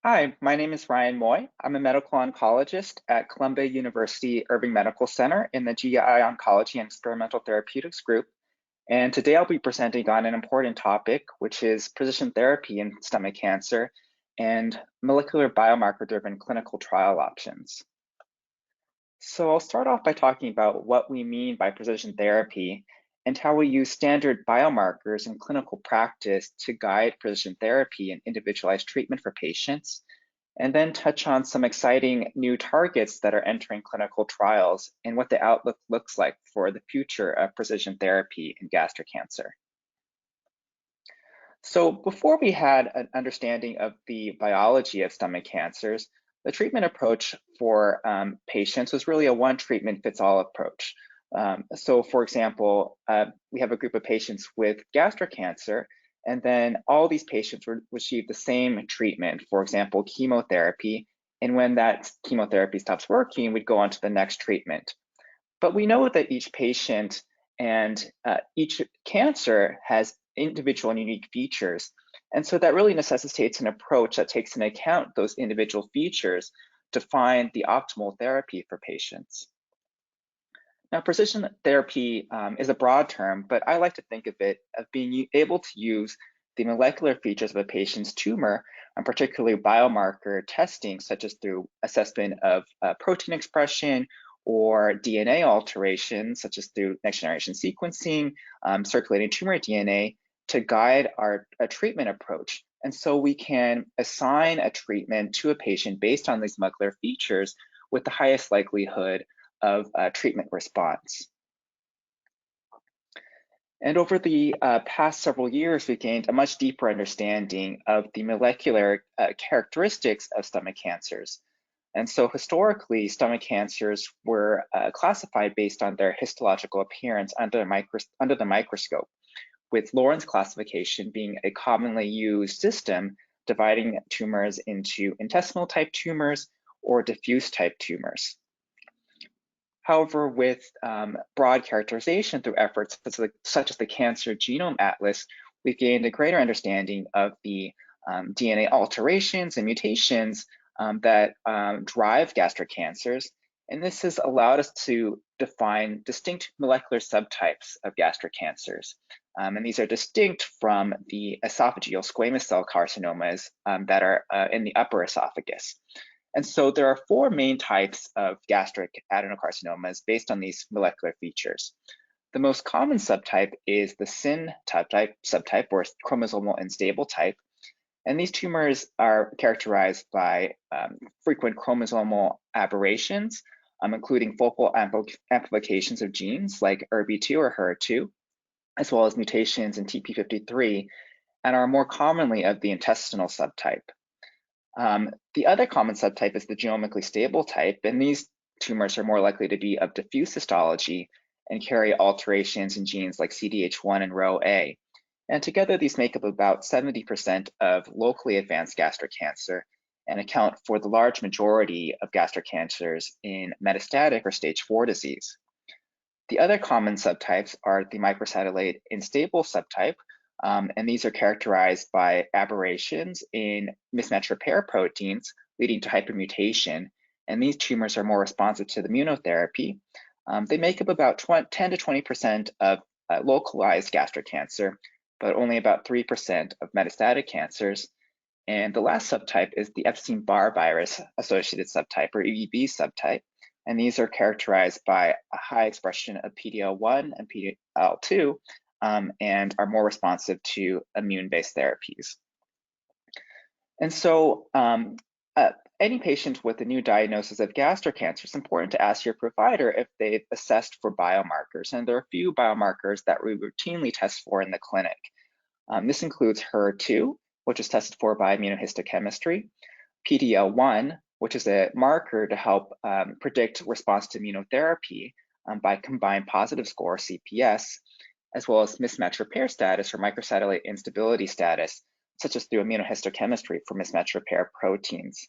Hi, my name is Ryan Moy. I'm a medical oncologist at Columbia University Irving Medical Center in the GI Oncology and Experimental Therapeutics group. And today I'll be presenting on an important topic, which is precision therapy in stomach cancer and molecular biomarker-driven clinical trial options. So I'll start off by talking about what we mean by precision therapy and how we use standard biomarkers in clinical practice to guide precision therapy and individualized treatment for patients, and then touch on some exciting new targets that are entering clinical trials and what the outlook looks like for the future of precision therapy in gastric cancer. So before we had an understanding of the biology of stomach cancers, the treatment approach for patients was really a one treatment fits all approach. So for example, we have a group of patients with gastric cancer, and then all these patients receive the same treatment, for example, chemotherapy. And when that chemotherapy stops working, we'd go on to the next treatment. But we know that each patient and each cancer has individual and unique features. And so that really necessitates an approach that takes into account those individual features to find the optimal therapy for patients. Now, precision therapy is a broad term, but I like to think of it as being able to use the molecular features of a patient's tumor, and particularly biomarker testing, such as through assessment of protein expression or DNA alterations, such as through next generation sequencing, circulating tumor DNA, to guide our treatment approach. And so we can assign a treatment to a patient based on these molecular features with the highest likelihood of treatment response. And over the past several years, we've gained a much deeper understanding of the molecular characteristics of stomach cancers. And so historically, stomach cancers were classified based on their histological appearance under the microscope, with Lorentz classification being a commonly used system dividing tumors into intestinal type tumors or diffuse type tumors. However, with broad characterization through efforts such as the Cancer Genome Atlas, we've gained a greater understanding of the DNA alterations and mutations that drive gastric cancers. And this has allowed us to define distinct molecular subtypes of gastric cancers. And these are distinct from the esophageal squamous cell carcinomas that are in the upper esophagus. And so there are four main types of gastric adenocarcinomas based on these molecular features. The most common subtype is the SYN subtype, or chromosomal unstable type. And these tumors are characterized by frequent chromosomal aberrations, including focal amplifications of genes like ERB2 or HER2, as well as mutations in TP53, and are more commonly of the intestinal subtype. The other common subtype is the genomically stable type, and these tumors are more likely to be of diffuse histology and carry alterations in genes like CDH1 and RHO-A. And together, these make up about 70% of locally advanced gastric cancer and account for the large majority of gastric cancers in metastatic or stage 4 disease. The other common subtypes are the microsatellite unstable subtype, and these are characterized by aberrations in mismatch repair proteins leading to hypermutation. And these tumors are more responsive to the immunotherapy. They make up about 10 to 20% of localized gastric cancer, but only about 3% of metastatic cancers. And the last subtype is the Epstein-Barr virus associated subtype, or EBV subtype. And these are characterized by a high expression of PD-L1 and PD-L2, and are more responsive to immune-based therapies. And so any patient with a new diagnosis of gastric cancer, it's important to ask your provider if they've assessed for biomarkers. And there are a few biomarkers that we routinely test for in the clinic. This includes HER2, which is tested for by immunohistochemistry, PD-L1, which is a marker to help predict response to immunotherapy by combined positive score, CPS, as well as mismatch repair status or microsatellite instability status, such as through immunohistochemistry for mismatch repair proteins.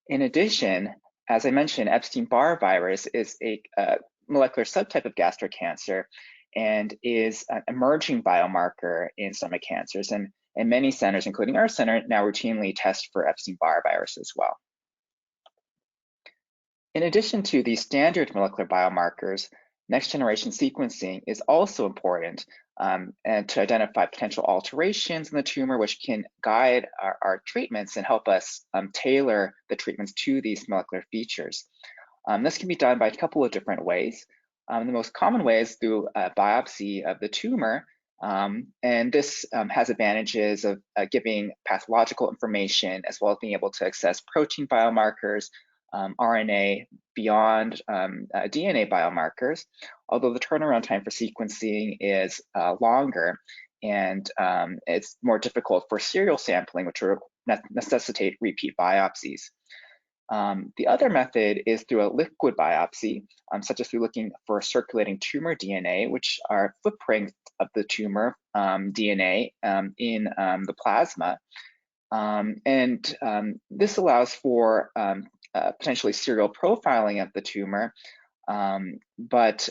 In addition, as I mentioned, Epstein-Barr virus is a molecular subtype of gastric cancer and is an emerging biomarker in stomach cancers. And and many centers, including our center, now routinely test for Epstein-Barr virus as well. In addition to these standard molecular biomarkers, next-generation sequencing is also important and to identify potential alterations in the tumor, which can guide our treatments and help us tailor the treatments to these molecular features. This can be done by a couple of different ways. The most common way is through a biopsy of the tumor, and this has advantages of giving pathological information as well as being able to access protein biomarkers, RNA, beyond DNA biomarkers, although the turnaround time for sequencing is longer, and it's more difficult for serial sampling, which will necessitate repeat biopsies. The other method is through a liquid biopsy, such as through looking for circulating tumor DNA, which are footprints of the tumor DNA in the plasma. This allows for potentially serial profiling of the tumor, but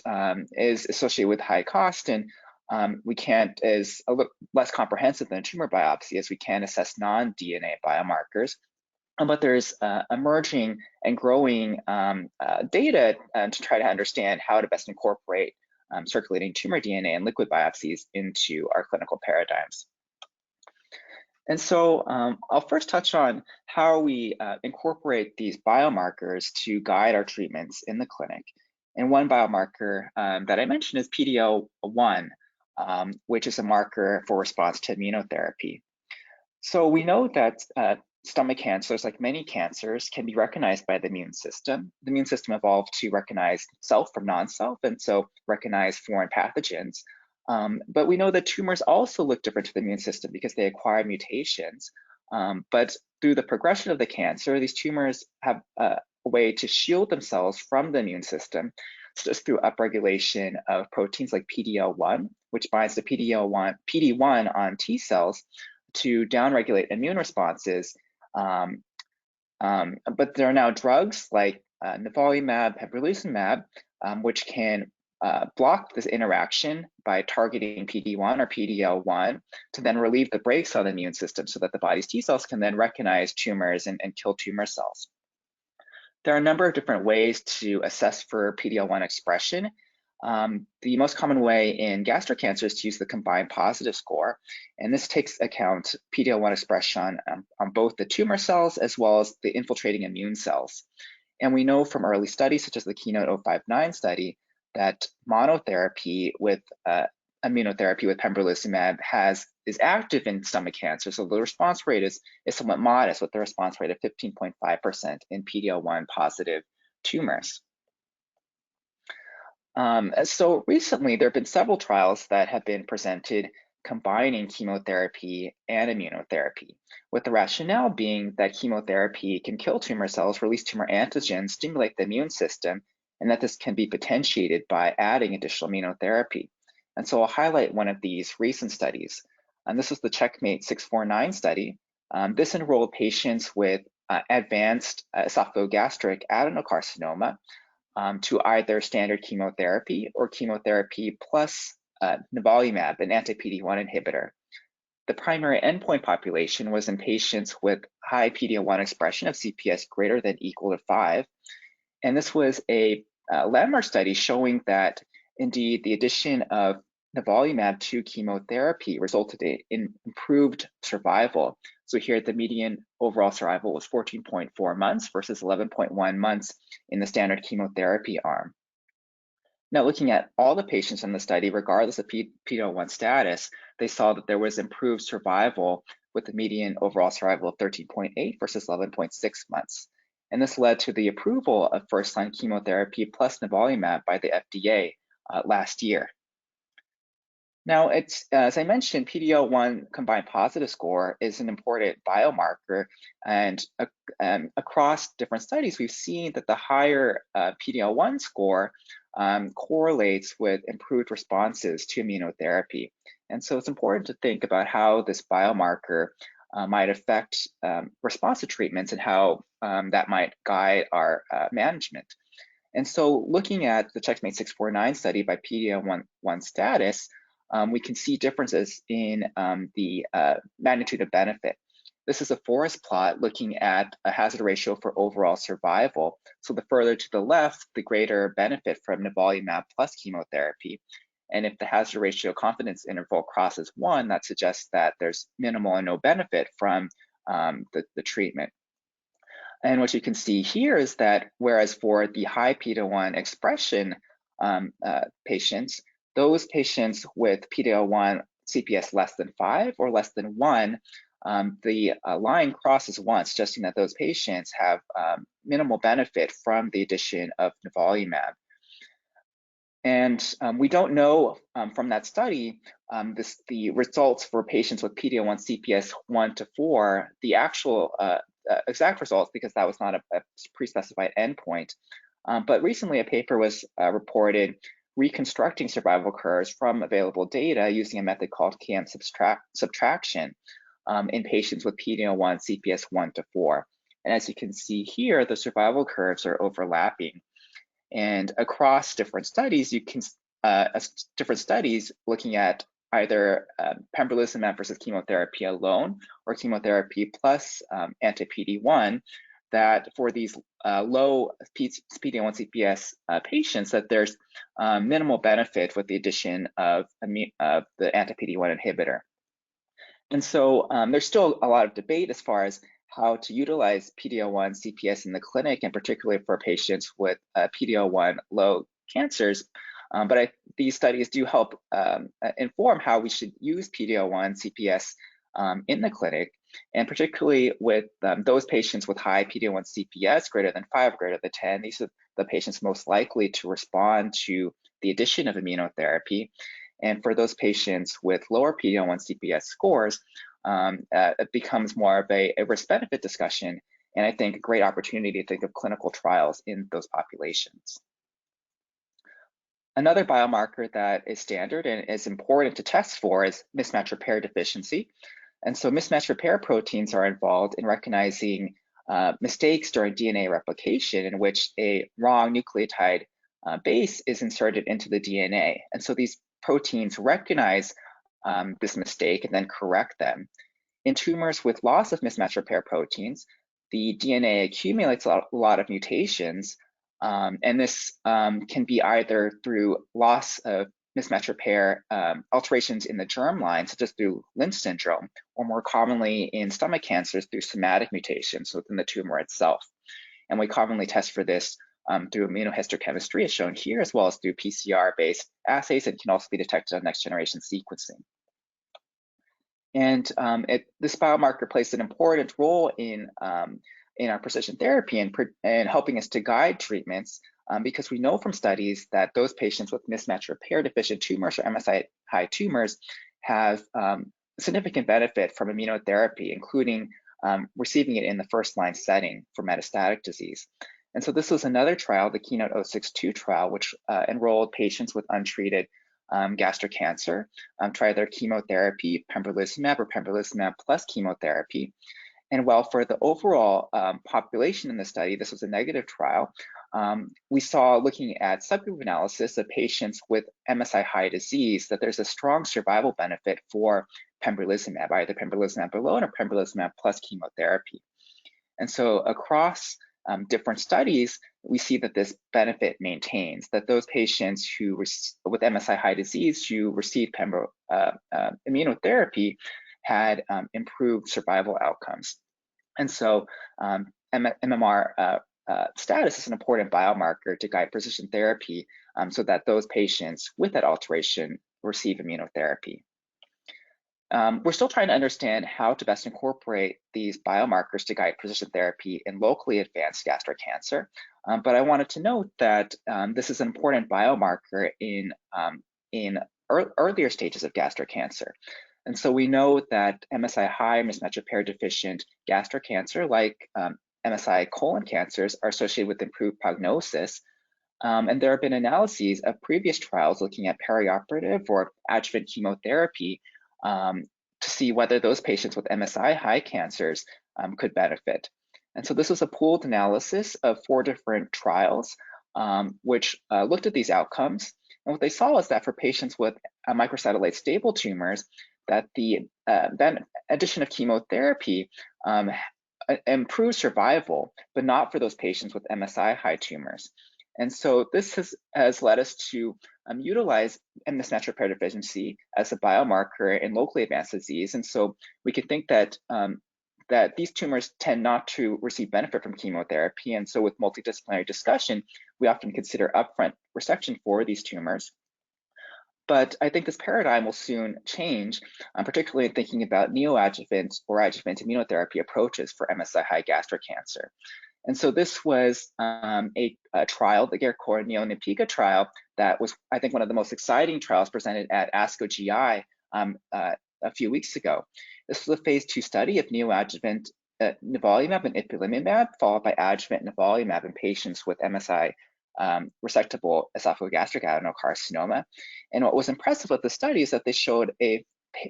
is associated with high cost, and is a little less comprehensive than a tumor biopsy, as we can assess non-DNA biomarkers. But there's emerging and growing data to try to understand how to best incorporate circulating tumor DNA and liquid biopsies into our clinical paradigms. And so I'll first touch on how we incorporate these biomarkers to guide our treatments in the clinic. And one biomarker that I mentioned is PD-L1, which is a marker for response to immunotherapy. So we know that stomach cancers, like many cancers, can be recognized by the immune system. The immune system evolved to recognize self from non-self, and so recognize foreign pathogens. But we know that tumors also look different to the immune system because they acquire mutations. But through the progression of the cancer, these tumors have a way to shield themselves from the immune system, just through upregulation of proteins like PD-L1, which binds to PD-1 on T cells to downregulate immune responses. But there are now drugs like nivolumab, pembrolizumab, which can block this interaction by targeting PD-1 or PD-L1 to then relieve the brakes on the immune system so that the body's T cells can then recognize tumors and kill tumor cells. There are a number of different ways to assess for PD-L1 expression. The most common way in gastric cancer is to use the combined positive score, and this takes account PD-L1 expression on both the tumor cells as well as the infiltrating immune cells. And we know from early studies, such as the KEYNOTE-059 study, that monotherapy with immunotherapy with pembrolizumab is active in stomach cancer, so the response rate is somewhat modest, with the response rate of 15.5% in PD-L1 positive tumors. So recently, there have been several trials that have been presented combining chemotherapy and immunotherapy, with the rationale being that chemotherapy can kill tumor cells, release tumor antigens, stimulate the immune system, and that this can be potentiated by adding additional immunotherapy. And so I'll highlight one of these recent studies. And this was the Checkmate 649 study. This enrolled patients with advanced esophagogastric adenocarcinoma to either standard chemotherapy or chemotherapy plus nivolumab, an anti-PD-1 inhibitor. The primary endpoint population was in patients with high PD-L1 expression of CPS greater than equal to 5. And this was a landmark study showing that indeed the addition of nivolumab to chemotherapy resulted in improved survival. So here the median overall survival was 14.4 months versus 11.1 months in the standard chemotherapy arm. Now, looking at all the patients in the study, regardless of PD-L1 status, they saw that there was improved survival with the median overall survival of 13.8 versus 11.6 months. And this led to the approval of first-line chemotherapy plus nivolumab by the FDA last year. Now, as I mentioned, PD-L1 combined positive score is an important biomarker, and across different studies, we've seen that the higher PD-L1 score correlates with improved responses to immunotherapy. And so it's important to think about how this biomarker might affect response to treatments and how that might guide our management. And so looking at the Checkmate 649 study by PD-L1 status, we can see differences in the magnitude of benefit. This is a forest plot looking at a hazard ratio for overall survival. So the further to the left, the greater benefit from nivolumab plus chemotherapy. And if the hazard ratio confidence interval crosses 1, that suggests that there's minimal and no benefit from the treatment. And what you can see here is that whereas for the high PD-L1 expression patients, those patients with PD-L1 CPS less than 5 or less than 1, the line crosses once, suggesting that those patients have minimal benefit from the addition of nivolumab. And we don't know from that study the results for patients with PD-L1 CPS 1 to 4, the actual exact results, because that was not a pre-specified endpoint. But recently a paper was reported reconstructing survival curves from available data using a method called KM subtraction in patients with PD-L1 CPS 1 to 4. And as you can see here, the survival curves are overlapping. And across different studies, you can different studies looking at either pembrolizumab versus chemotherapy alone or chemotherapy plus anti-PD-1, that for these low PD-L1 CPS patients, that there's minimal benefit with the addition of the anti-PD-1 inhibitor. And so there's still a lot of debate as far as how to utilize PD-L1 CPS in the clinic, and particularly for patients with PD-L1 low cancers. But these studies do help inform how we should use PD-L1 CPS in the clinic, and particularly with those patients with high PD-L1 CPS greater than 5, greater than 10. These are the patients most likely to respond to the addition of immunotherapy. And for those patients with lower PD-L1 CPS scores, it becomes more of a risk-benefit discussion, and I think a great opportunity to think of clinical trials in those populations. Another biomarker that is standard and is important to test for is mismatch repair deficiency. And so mismatch repair proteins are involved in recognizing mistakes during DNA replication in which a wrong nucleotide base is inserted into the DNA. And so these proteins recognize this mistake and then correct them. In tumors with loss of mismatch repair proteins, the DNA accumulates a lot of mutations, and this can be either through loss of mismatch repair alterations in the germline, such as through Lynch syndrome, or more commonly in stomach cancers through somatic mutations within the tumor itself. And we commonly test for this through immunohistochemistry, as shown here, as well as through PCR-based assays, and can also be detected on next-generation sequencing. And this biomarker plays an important role in our precision therapy and helping us to guide treatments, because we know from studies that those patients with mismatch repair deficient tumors or MSI high tumors have significant benefit from immunotherapy, including receiving it in the first-line setting for metastatic disease. And so this was another trial, the KEYNOTE-062 trial, which enrolled patients with untreated gastric cancer, tried their chemotherapy, pembrolizumab or pembrolizumab plus chemotherapy. And while for the overall population in the study, this was a negative trial, we saw, looking at subgroup analysis of patients with MSI high disease, that there's a strong survival benefit for pembrolizumab, either pembrolizumab alone or pembrolizumab plus chemotherapy. And so across different studies, we see that this benefit maintains, that those patients who with MSI high disease who received immunotherapy had improved survival outcomes. And so MMR status is an important biomarker to guide precision therapy, so that those patients with that alteration receive immunotherapy. We're still trying to understand how to best incorporate these biomarkers to guide precision therapy in locally advanced gastric cancer. But I wanted to note that this is an important biomarker in earlier stages of gastric cancer. And so we know that MSI high mismatch repair deficient gastric cancer, like MSI colon cancers, are associated with improved prognosis. And there have been analyses of previous trials looking at perioperative or adjuvant chemotherapy to see whether those patients with MSI high cancers could benefit. And so this was a pooled analysis of 4 different trials, which looked at these outcomes. And what they saw is that for patients with microsatellite stable tumors, that the addition of chemotherapy improves survival, but not for those patients with MSI high tumors. And so this has led us to utilize mismatch repair deficiency as a biomarker in locally advanced disease. And so we can think that that these tumors tend not to receive benefit from chemotherapy. And so with multidisciplinary discussion, we often consider upfront resection for these tumors. But I think this paradigm will soon change, particularly in thinking about neoadjuvant or adjuvant immunotherapy approaches for MSI-high gastric cancer. And so this was a trial, the Dkk1 Antibody trial, that was, I think, one of the most exciting trials presented at ASCO GI a few weeks ago. This was a phase 2 study of neoadjuvant nivolumab and ipilimumab, followed by adjuvant nivolumab in patients with MSI resectable esophagogastric adenocarcinoma. And what was impressive with the study is that they showed a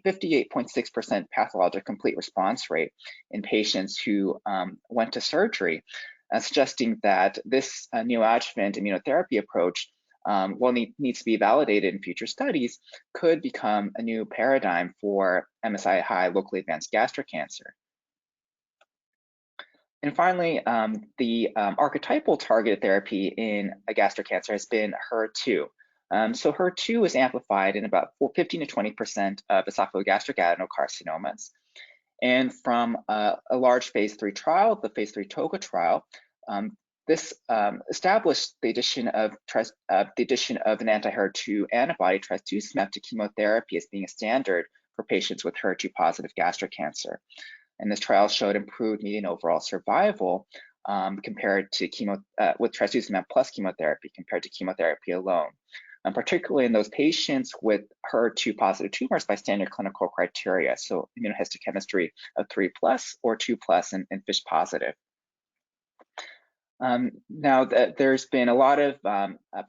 58.6% pathologic complete response rate in patients who went to surgery, suggesting that this neoadjuvant immunotherapy approach, while needs to be validated in future studies, could become a new paradigm for MSI-high locally advanced gastric cancer. And finally, the archetypal targeted therapy in gastric cancer has been HER2. So HER2 is amplified in about 15 to 20% of esophagogastric adenocarcinomas. And from a large phase 3 trial, the phase 3 TOGA trial, this established the addition of an anti-HER2 antibody, trastuzumab, to chemotherapy as being a standard for patients with HER2 positive gastric cancer. And this trial showed improved median overall survival compared to with trastuzumab plus chemotherapy compared to chemotherapy alone. Particularly in those patients with HER2 positive tumors by standard clinical criteria, so immunohistochemistry of 3+ or 2+ and FISH positive. Now, there's been a lot of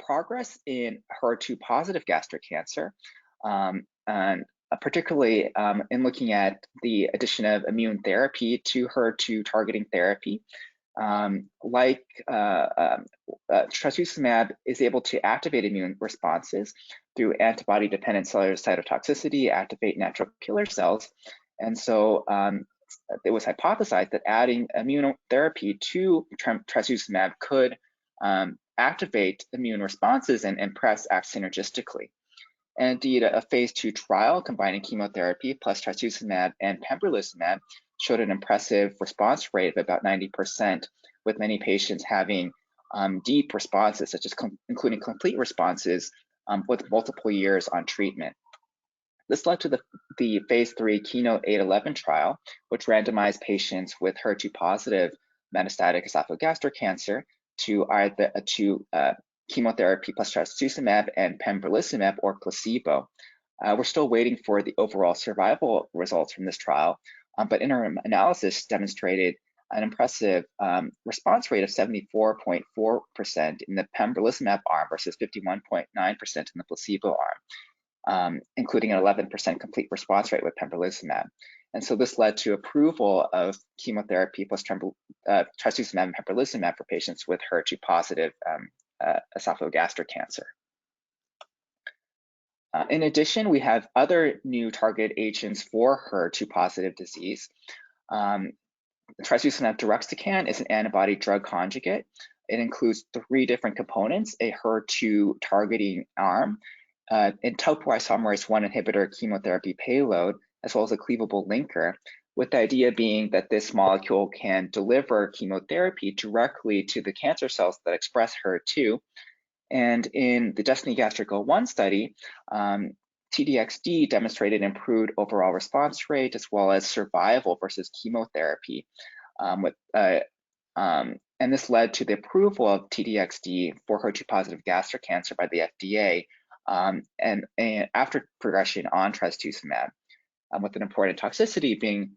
progress in HER2 positive gastric cancer, and particularly in looking at the addition of immune therapy to HER2 targeting therapy. Trastuzumab is able to activate immune responses through antibody-dependent cellular cytotoxicity, activate natural killer cells. And so it was hypothesized that adding immunotherapy to trastuzumab could activate immune responses and perhaps act synergistically. And indeed, a phase 2 trial combining chemotherapy plus trastuzumab and pembrolizumab showed an impressive response rate of about 90%, with many patients having deep responses, such as including complete responses with multiple years on treatment. This led to the phase 3 KEYNOTE-811 trial, which randomized patients with HER2 positive metastatic esophagogastric cancer to either chemotherapy plus trastuzumab and pembrolizumab or placebo. We're still waiting for the overall survival results from this trial, but interim analysis demonstrated an impressive response rate of 74.4% in the pembrolizumab arm versus 51.9% in the placebo arm, including an 11% complete response rate with pembrolizumab. And so this led to approval of chemotherapy plus trastuzumab and pembrolizumab for patients with HER2 positive esophagogastric cancer. In addition, we have other new targeted agents for HER2 positive disease. Trastuzumab deruxtecan is an antibody drug conjugate. It includes 3 different components: a HER2 targeting arm, a topoisomerase 1 inhibitor chemotherapy payload, as well as a cleavable linker, with the idea being that this molecule can deliver chemotherapy directly to the cancer cells that express HER2. And in the DESTINY-Gastric01 study, TDXD demonstrated improved overall response rate as well as survival versus chemotherapy. And this led to the approval of TDXD for HER2 positive gastric cancer by the FDA and after progression on trastuzumab, with an important toxicity being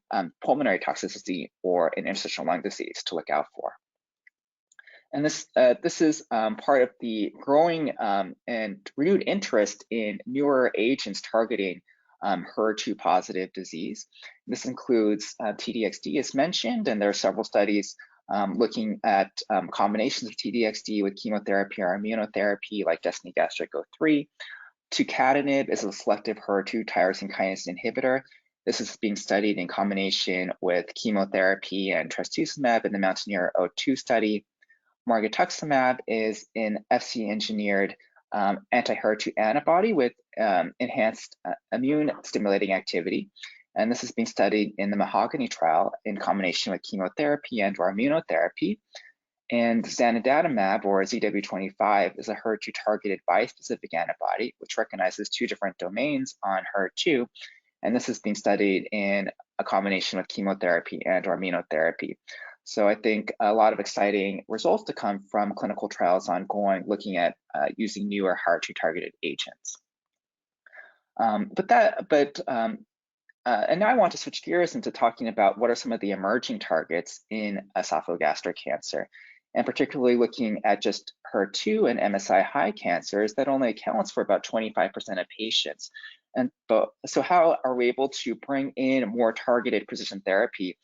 pulmonary toxicity or an interstitial lung disease to look out for. And this is part of the growing and renewed interest in newer agents targeting HER2 positive disease. This includes TDXD as mentioned, and there are several studies looking at combinations of T-DXd with chemotherapy or immunotherapy like DESTINY-Gastric03. Tucatinib is a selective HER2 tyrosine kinase inhibitor. This is being studied in combination with chemotherapy and trastuzumab in the Mountaineer-02 study. Margetuximab is an Fc-engineered anti-HER2 antibody with enhanced immune stimulating activity. And this is being studied in the Mahogany trial in combination with chemotherapy and or immunotherapy. And zanidatamab, or ZW25, is a HER2 targeted bispecific antibody, which recognizes two different domains on HER2. And this is being studied in a combination with chemotherapy and or immunotherapy. So I think a lot of exciting results to come from clinical trials ongoing, looking at using newer HER2 targeted agents. And now I want to switch gears into talking about what are some of the emerging targets in esophagogastric cancer, and particularly looking at just HER2 and MSI high cancers that only accounts for about 25% of patients. So how are we able to bring in more targeted precision therapy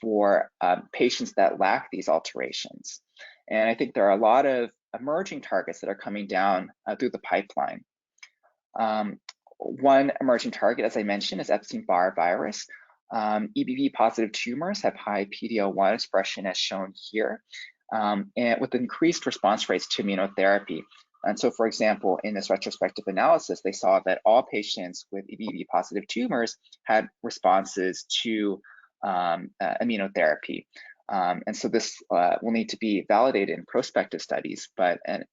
for patients that lack these alterations? And I think there are a lot of emerging targets that are coming down through the pipeline. One emerging target, as I mentioned, is Epstein-Barr virus. EBV positive tumors have high PD-L1 expression as shown here, and with increased response rates to immunotherapy. And so, for example, in this retrospective analysis, they saw that all patients with EBV positive tumors had responses to immunotherapy. And so this will need to be validated in prospective studies, but an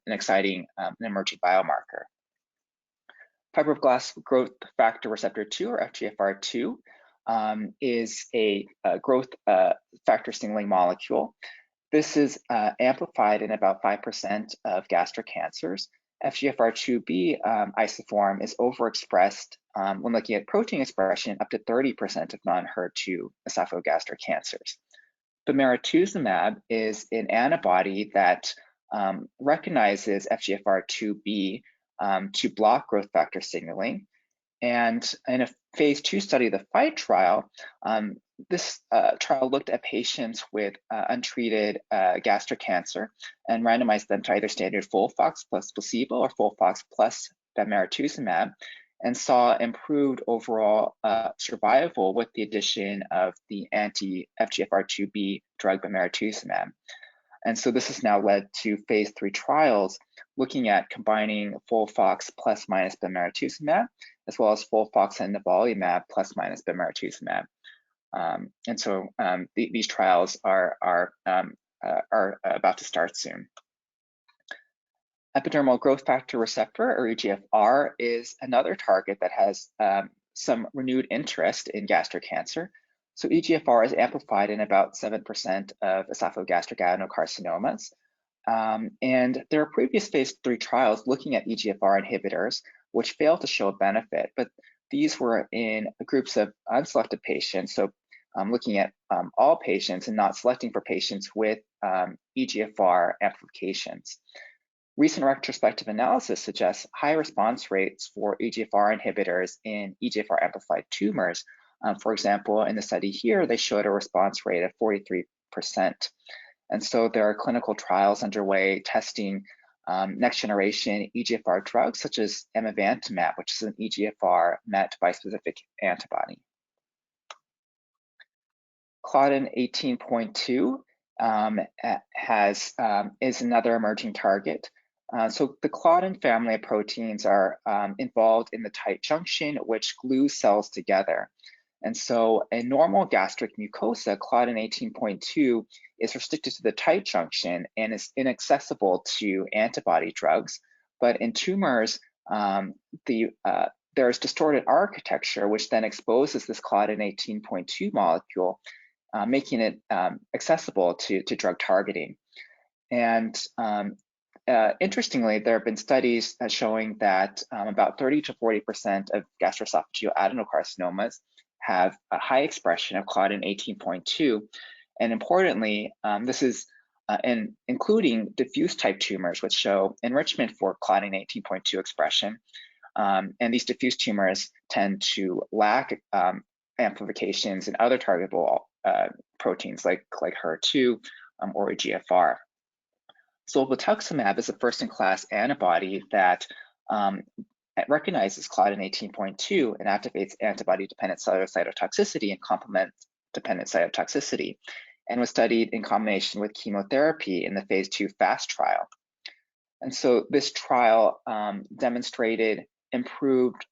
exciting emerging biomarker. Fibroblast growth factor receptor 2, or FGFR2, is a growth factor signaling molecule. This is amplified in about 5% of gastric cancers. FGFR2b isoform is overexpressed when looking at protein expression up to 30% of non-HER2 esophagogastric cancers. Bemarituzumab is an antibody that recognizes FGFR2b to block growth factor signaling. And in a phase 2 study, the FIGHT trial, this trial looked at patients with untreated gastric cancer and randomized them to either standard FOLFOX plus placebo or FOLFOX plus bemarituzumab, and saw improved overall survival with the addition of the anti-FGFR2b drug bemarituzumab. And so this has now led to phase 3 trials looking at combining FOLFOX plus minus bemarituzumab, as well as FOLFOX and nivolumab plus minus bemarituzumab. And so these trials are about to start soon. Epidermal growth factor receptor, or EGFR, is another target that has some renewed interest in gastric cancer. So EGFR is amplified in about 7% of esophagogastric adenocarcinomas. And there are previous phase 3 trials looking at EGFR inhibitors, which failed to show a benefit, but these were in groups of unselected patients. So looking at all patients and not selecting for patients with EGFR amplifications. Recent retrospective analysis suggests high response rates for EGFR inhibitors in EGFR amplified tumors. For example, in the study here, they showed a response rate of 43%. And so there are clinical trials underway testing next generation EGFR drugs, such as amivantamab, which is an EGFR MET bispecific antibody. Claudin 18.2 is another emerging target. So the Claudin family of proteins are involved in the tight junction, which glues cells together. And so in normal gastric mucosa, Claudin 18.2 is restricted to the tight junction and is inaccessible to antibody drugs. But in tumors, there's distorted architecture, which then exposes this Claudin 18.2 molecule, making it accessible to drug targeting. And interestingly, there have been studies showing that about 30 to 40% of gastroesophageal adenocarcinomas have a high expression of Claudin 18.2. And importantly, this is including diffuse type tumors, which show enrichment for Claudin 18.2 expression. And these diffuse tumors tend to lack amplifications and other targetable proteins like HER2 or EGFR. Zolbetuximab is a first-in-class antibody that recognizes Claudin 18.2 and activates antibody-dependent cellular cytotoxicity and complement-dependent cytotoxicity, and was studied in combination with chemotherapy in the phase 2 FAST trial. And so this trial demonstrated improved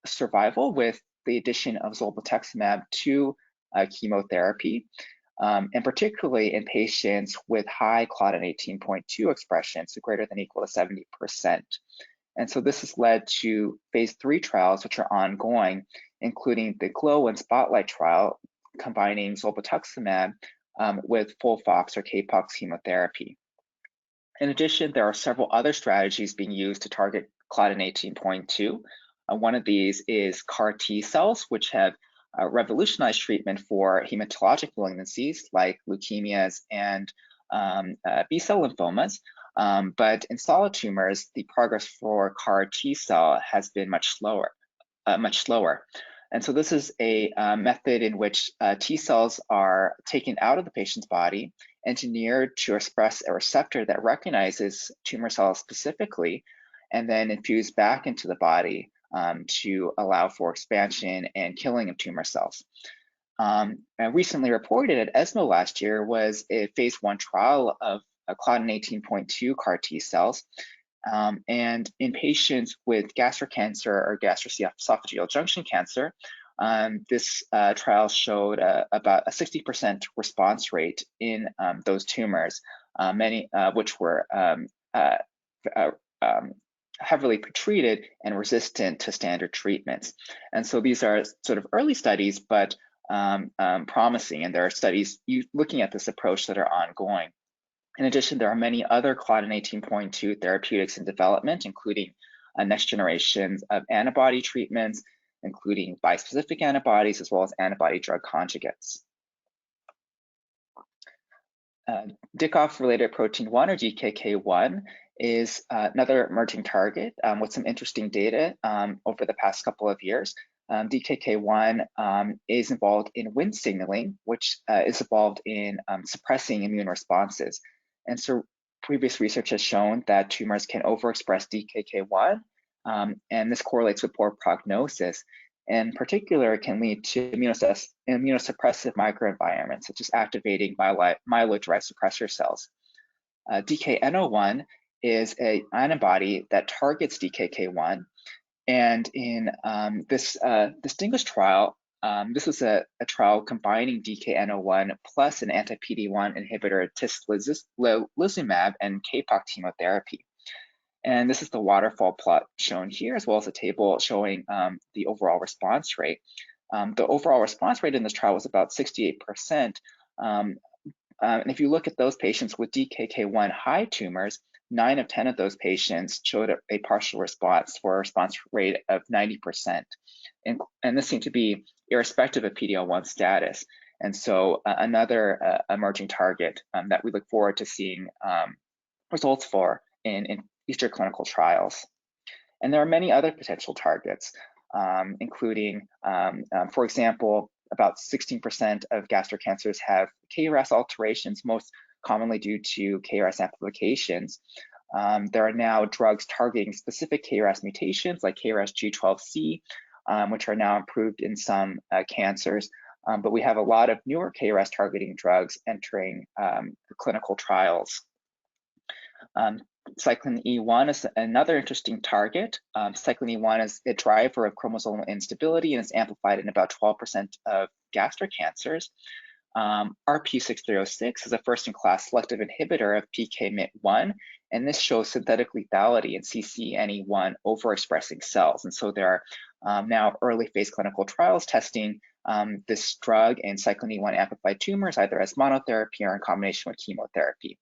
survival with the addition of zolbetuximab to chemotherapy, and particularly in patients with high Claudin 18.2 expression, so greater than or equal to 70%. And so this has led to phase 3 trials, which are ongoing, including the GLOW and SPOTLIGHT trial, combining zolbetuximab with FOLFOX or CAPOX chemotherapy. In addition, there are several other strategies being used to target Claudin 18.2. One of these is CAR T cells, which have revolutionized treatment for hematologic malignancies like leukemias and B-cell lymphomas. But in solid tumors, the progress for CAR T cell has been much slower. And so this is a method in which T cells are taken out of the patient's body, engineered to express a receptor that recognizes tumor cells specifically, and then infused back into the body to allow for expansion and killing of tumor cells. Recently reported at ESMO last year was a phase 1 trial of Claudin 18.2 CAR T cells. And in patients with gastric cancer or gastroesophageal junction cancer, this trial showed about a 60% response rate in those tumors, many which were heavily pretreated and resistant to standard treatments. And so these are sort of early studies, but promising, and there are studies looking at this approach that are ongoing. In addition, there are many other Claudin 18.2 therapeutics in development, including next generations of antibody treatments, including bispecific antibodies, as well as antibody-drug conjugates. Dkk-related protein 1, or Dkk1, is another emerging target with some interesting data over the past couple of years. Dkk1 is involved in Wnt signaling, which is involved in suppressing immune responses. And so previous research has shown that tumors can overexpress DKK1, and this correlates with poor prognosis. In particular, it can lead to immunosuppressive microenvironments, such as activating myeloid-derived suppressor cells. DKN-01 is an antibody that targets DKK1, and in this distinguished trial, this was a trial combining DKN-01 plus an anti-PD-1 inhibitor, tislelizumab, and CAPOX chemotherapy. And this is the waterfall plot shown here, as well as a table showing the overall response rate. The overall response rate in this trial was about 68%. And if you look at those patients with DKK1 high tumors, 9 of 10 of those patients showed a partial response for a response rate of 90%. And this seemed to be irrespective of PD-L1 status. And so another emerging target that we look forward to seeing results for in future clinical trials. And there are many other potential targets, including, for example, about 16% of gastric cancers have KRAS alterations, most commonly due to KRAS amplifications. There are now drugs targeting specific KRAS mutations like KRAS G12C, which are now approved in some cancers. But we have a lot of newer KRAS targeting drugs entering clinical trials. Cyclin E1 is another interesting target. Cyclin E1 is a driver of chromosomal instability and is amplified in about 12% of gastric cancers. RP6306 is a first-in-class selective inhibitor of PKMYT1, and this shows synthetic lethality in CCNE1 overexpressing cells. And so there are now early phase clinical trials testing this drug in Cyclin E1 amplified tumors, either as monotherapy or in combination with chemotherapy.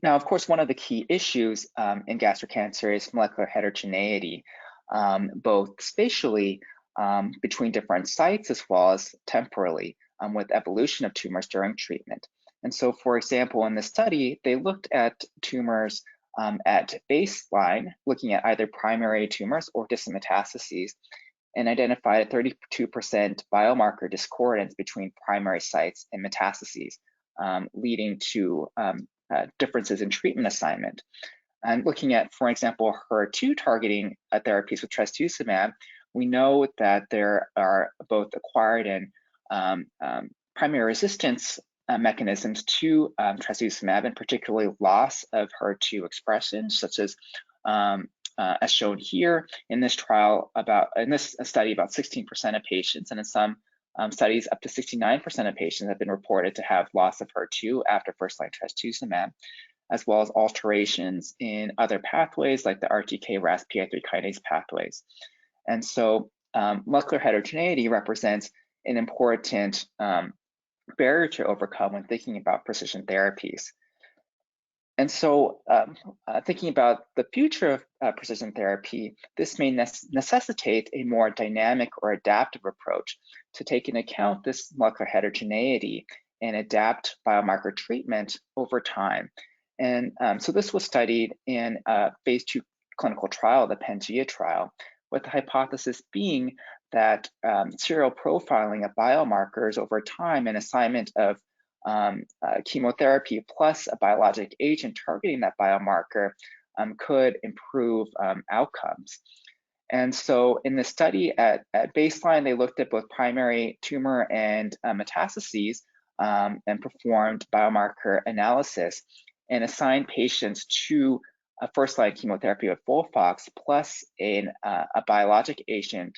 Now, of course, one of the key issues in gastric cancer is molecular heterogeneity, both spatially between different sites as well as temporally with evolution of tumors during treatment. And so, for example, in this study, they looked at tumors at baseline, looking at either primary tumors or distant metastases. and identified a 32% biomarker discordance between primary sites and metastases, leading to differences in treatment assignment. And looking at, for example, HER2 targeting therapies with trastuzumab, we know that there are both acquired and primary resistance mechanisms to trastuzumab, and particularly loss of HER2 expression, such as shown here in this trial, in this study, about 16% of patients, and in some studies, up to 69% of patients have been reported to have loss of HER2 after first-line trastuzumab, as well as alterations in other pathways like the RTK, RAS, PI3 kinase pathways. And so molecular heterogeneity represents an important barrier to overcome when thinking about precision therapies. And so thinking about the future of precision therapy, this may necessitate a more dynamic or adaptive approach to take into account this molecular heterogeneity and adapt biomarker treatment over time. And so this was studied in a phase 2 clinical trial, the Pangea trial, with the hypothesis being that serial profiling of biomarkers over time and assignment of chemotherapy plus a biologic agent targeting that biomarker could improve outcomes. And so in the study at baseline, they looked at both primary tumor and metastases and performed biomarker analysis and assigned patients to a first-line chemotherapy with FOLFOX plus a biologic agent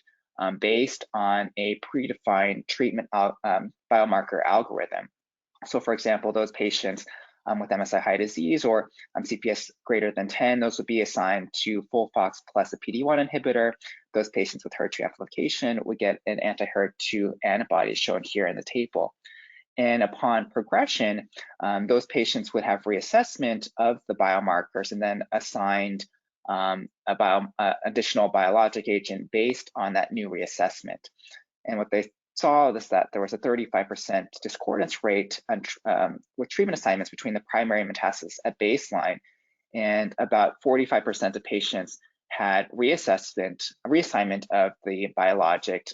based on a predefined treatment biomarker algorithm. So for example, those patients with MSI high disease or CPS greater than 10, those would be assigned to FOLFOX plus a PD-1 inhibitor. Those patients with HER2 amplification would get an anti-HER2 antibody shown here in the table. And upon progression, those patients would have reassessment of the biomarkers and then assigned additional biologic agent based on that new reassessment. And what they saw is that there was a 35% discordance rate with treatment assignments between the primary metastasis at baseline, and about 45% of patients had reassignment of the biologic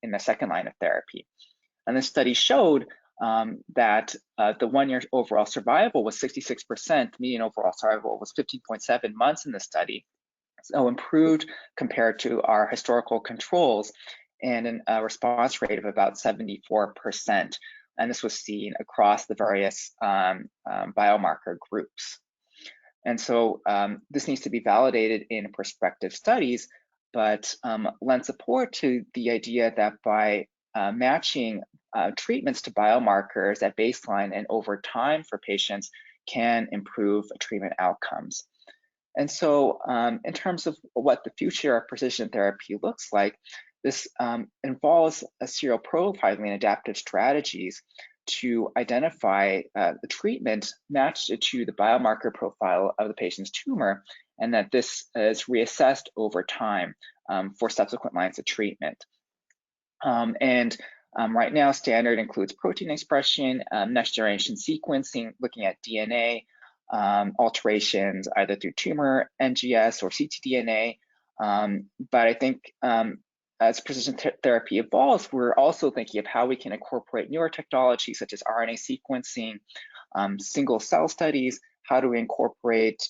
in the second line of therapy. And this study showed that the 1-year overall survival was 66%, median overall survival was 15.7 months in the study, so improved compared to our historical controls, and a response rate of about 74%. And this was seen across the various biomarker groups. And so this needs to be validated in prospective studies, but lend support to the idea that by matching treatments to biomarkers at baseline and over time for patients can improve treatment outcomes. And so in terms of what the future of precision therapy looks like, this involves a serial profiling and adaptive strategies to identify the treatment matched to the biomarker profile of the patient's tumor, and that this is reassessed over time for subsequent lines of treatment. Right now, standard includes protein expression, next generation sequencing, looking at DNA, alterations either through tumor NGS or ctDNA. But I think as precision therapy evolves, we're also thinking of how we can incorporate newer technologies such as RNA sequencing, single cell studies. How do we incorporate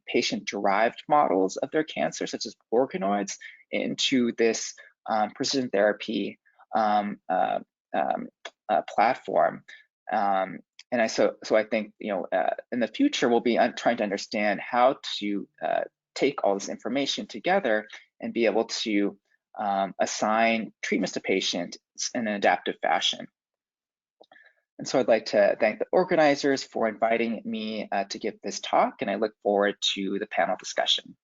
patient-derived models of their cancer, such as organoids, into this precision therapy platform? So I think, in the future, we'll be trying to understand how to take all this information together and be able to assign treatments to patients in an adaptive fashion. And so I'd like to thank the organizers for inviting me to give this talk, and I look forward to the panel discussion.